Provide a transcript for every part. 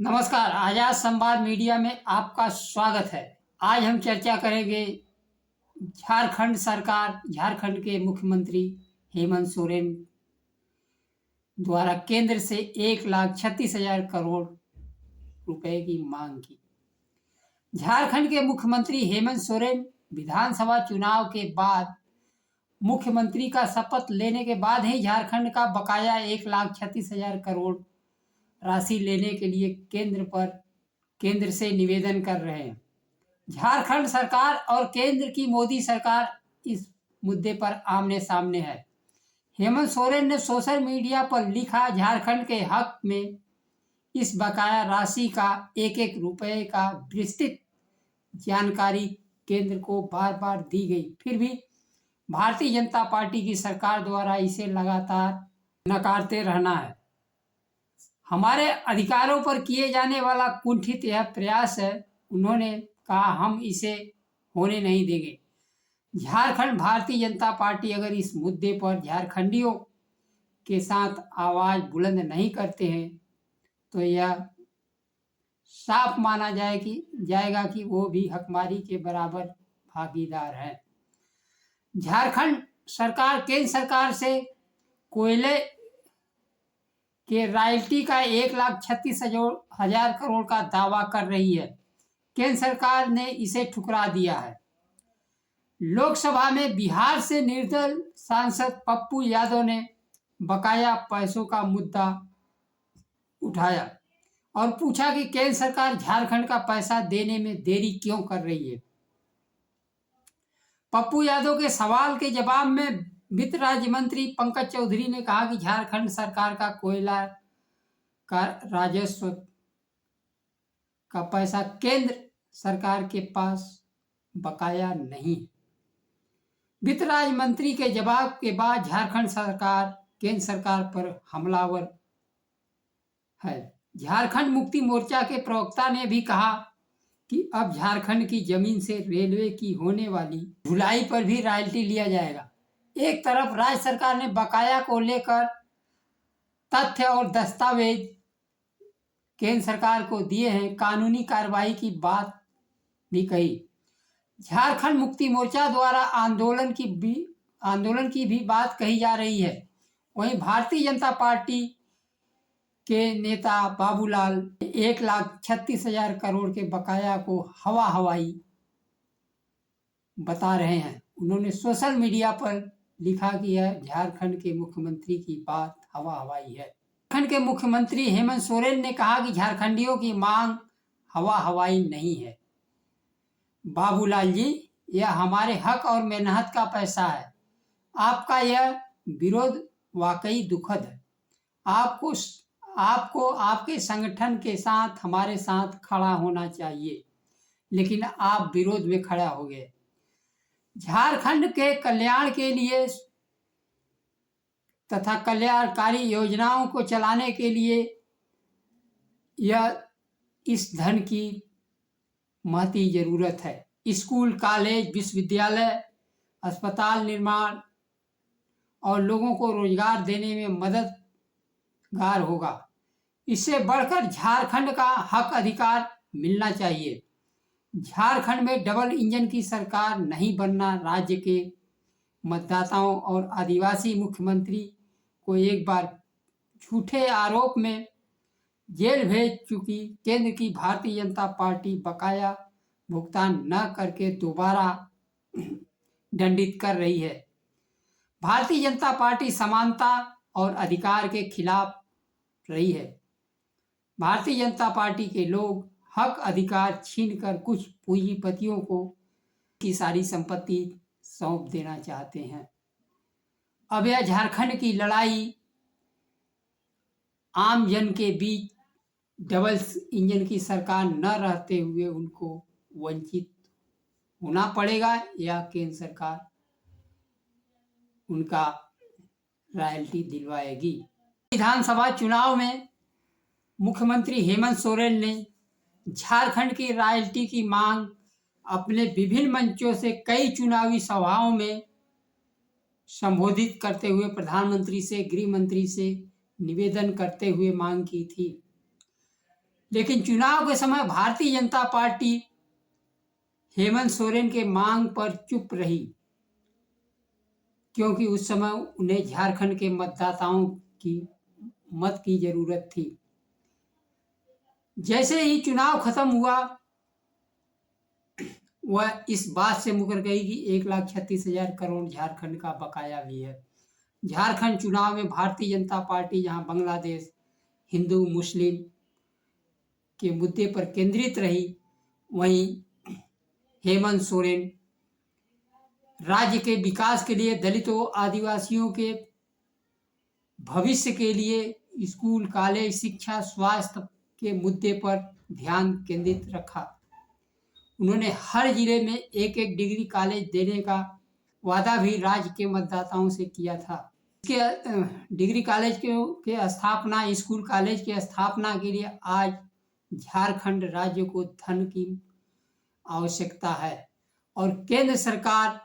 नमस्कार, आजाद संवाद मीडिया में आपका स्वागत है। आज हम चर्चा करेंगे झारखंड के मुख्यमंत्री हेमंत सोरेन द्वारा केंद्र से 1,36,000 करोड़ रुपए की मांग की। झारखंड के मुख्यमंत्री हेमंत सोरेन विधानसभा चुनाव के बाद मुख्यमंत्री का शपथ लेने के बाद ही झारखंड का बकाया 1,36,000 करोड़ राशि लेने के लिए केंद्र से निवेदन कर रहे हैं। झारखंड सरकार और केंद्र की मोदी सरकार इस मुद्दे पर आमने सामने है। हेमंत सोरेन ने सोशल मीडिया पर लिखा, झारखंड के हक में इस बकाया राशि का एक एक रुपए का विस्तृत जानकारी केंद्र को बार बार दी गई, फिर भी भारतीय जनता पार्टी की सरकार द्वारा इसे लगातार नकारते रहना है। हमारे अधिकारों पर किए जाने वाला कुंठित यह प्रयास है, उन्होंने कहा, हम इसे होने नहीं देंगे। झारखंड भारतीय जनता पार्टी अगर इस मुद्दे पर झारखंडियों के साथ आवाज बुलंद नहीं करते हैं तो यह साफ माना जाएगा कि वो भी हकमारी के बराबर भागीदार है। झारखंड सरकार केंद्र सरकार से कोयले के रॉयल्टी का 1,36,000 करोड़ का दावा कर रही है। केंद्र सरकार ने इसे ठुकरा दिया है। लोकसभा में बिहार से निर्दल सांसद पप्पू यादव ने बकाया पैसों का मुद्दा उठाया और पूछा कि केंद्र सरकार झारखंड का पैसा देने में देरी क्यों कर रही है। पप्पू यादव के सवाल के जवाब में वित्त राज्य मंत्री पंकज चौधरी ने कहा कि झारखंड सरकार का कोयला का राजस्व का पैसा केंद्र सरकार के पास बकाया नहीं। वित्त राज्य मंत्री के जवाब के बाद झारखंड सरकार केंद्र सरकार पर हमलावर है। झारखंड मुक्ति मोर्चा के प्रवक्ता ने भी कहा कि अब झारखंड की जमीन से रेलवे की होने वाली ढुलाई पर भी रॉयल्टी लिया जाएगा। एक तरफ राज्य सरकार ने बकाया को लेकर तथ्य और दस्तावेज केंद्र सरकार को दिए हैं, कानूनी कार्रवाई की बात भी कही। झारखंड मुक्ति मोर्चा द्वारा आंदोलन की भी बात कही जा रही है। वहीं भारतीय जनता पार्टी के नेता बाबूलाल 1,36,000 करोड़ के बकाया को हवाई बता रहे हैं। उन्होंने सोशल मीडिया पर लिखा कि यह झारखंड के मुख्यमंत्री की बात हवाई है। झारखंड के मुख्यमंत्री हेमंत सोरेन ने कहा कि झारखंडियों की मांग हवाई नहीं है। बाबूलाल जी, यह हमारे हक और मेहनत का पैसा है। आपका यह विरोध वाकई दुखद है। आपको आपके संगठन के साथ हमारे साथ खड़ा होना चाहिए, लेकिन आप विरोध में खड़ा हो गए। झारखंड के कल्याण के लिए तथा कल्याणकारी योजनाओं को चलाने के लिए इस धन की महती जरूरत है। स्कूल, कॉलेज, विश्वविद्यालय, अस्पताल निर्माण और लोगों को रोजगार देने में मददगार होगा। इससे बढ़कर झारखंड का हक अधिकार मिलना चाहिए। झारखंड में डबल इंजन की सरकार नहीं बनना। राज्य के मतदाताओं और आदिवासी मुख्यमंत्री को एक बार झूठे आरोप में जेल भेज चुकी केंद्र की भारतीय जनता पार्टी बकाया भुगतान न करके दोबारा दंडित कर रही है। भारतीय जनता पार्टी समानता और अधिकार के खिलाफ रही है। भारतीय जनता पार्टी के लोग हक अधिकार छीनकर कुछ पूंजीपतियों को की सारी संपत्ति सौंप देना चाहते हैं। अब यह झारखंड की लड़ाई आम जन के बीच डबल इंजन की सरकार न रहते हुए उनको वंचित होना पड़ेगा या केंद्र सरकार उनका रॉयल्टी दिलवाएगी। विधानसभा चुनाव में मुख्यमंत्री हेमंत सोरेन ने झारखंड की रॉयल्टी की मांग अपने विभिन्न मंचों से कई चुनावी सभाओं में संबोधित करते हुए प्रधानमंत्री से, गृह मंत्री से निवेदन करते हुए मांग की थी। लेकिन चुनाव के समय भारतीय जनता पार्टी हेमंत सोरेन के मांग पर चुप रही, क्योंकि उस समय उन्हें झारखंड के मतदाताओं की मत की जरूरत थी। जैसे ही चुनाव खत्म हुआ, वह इस बात से मुकर गई कि 1,36,000 करोड़ झारखंड का बकाया भी है। झारखंड चुनाव में भारतीय जनता पार्टी जहां बांग्लादेश, हिंदू मुस्लिम के मुद्दे पर केंद्रित रही, वहीं हेमंत सोरेन राज्य के विकास के लिए, दलितों आदिवासियों के भविष्य के लिए स्कूल, कॉलेज, शिक्षा, स्वास्थ्य के मुद्दे पर ध्यान केंद्रित रखा। उन्होंने हर जिले में एक एक डिग्री कॉलेज देने का वादा भी राज्य के मतदाताओं से किया था। इसके डिग्री कॉलेज के स्थापना, स्कूल कॉलेज के स्थापना के लिए आज झारखंड राज्य को धन की आवश्यकता है और केंद्र सरकार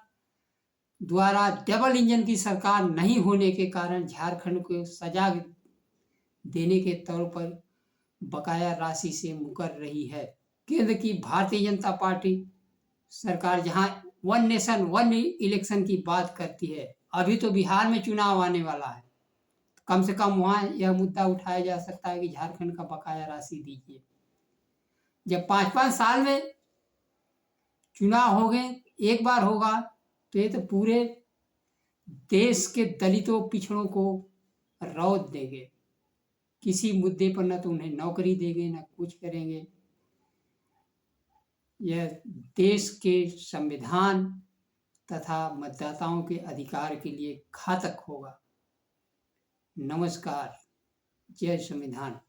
द्वारा डबल इंजन की सरकार नहीं होने के कारण झारखंड को सजा देने के तौर पर बकाया राशि से मुकर रही है। केंद्र की भारतीय जनता पार्टी सरकार जहां वन नेशन वन इलेक्शन की बात करती है, अभी तो बिहार में चुनाव आने वाला है, कम से कम वहां यह मुद्दा उठाया जा सकता है कि झारखंड का बकाया राशि दीजिए। जब 5-5 साल में चुनाव हो गए, एक बार होगा, तो ये तो पूरे देश के दलितों, पिछड़ों को रौंद देंगे। किसी मुद्दे पर न तो उन्हें नौकरी देंगे, न कुछ करेंगे। यह देश के संविधान तथा मतदाताओं के अधिकार के लिए घातक होगा। नमस्कार। जय संविधान।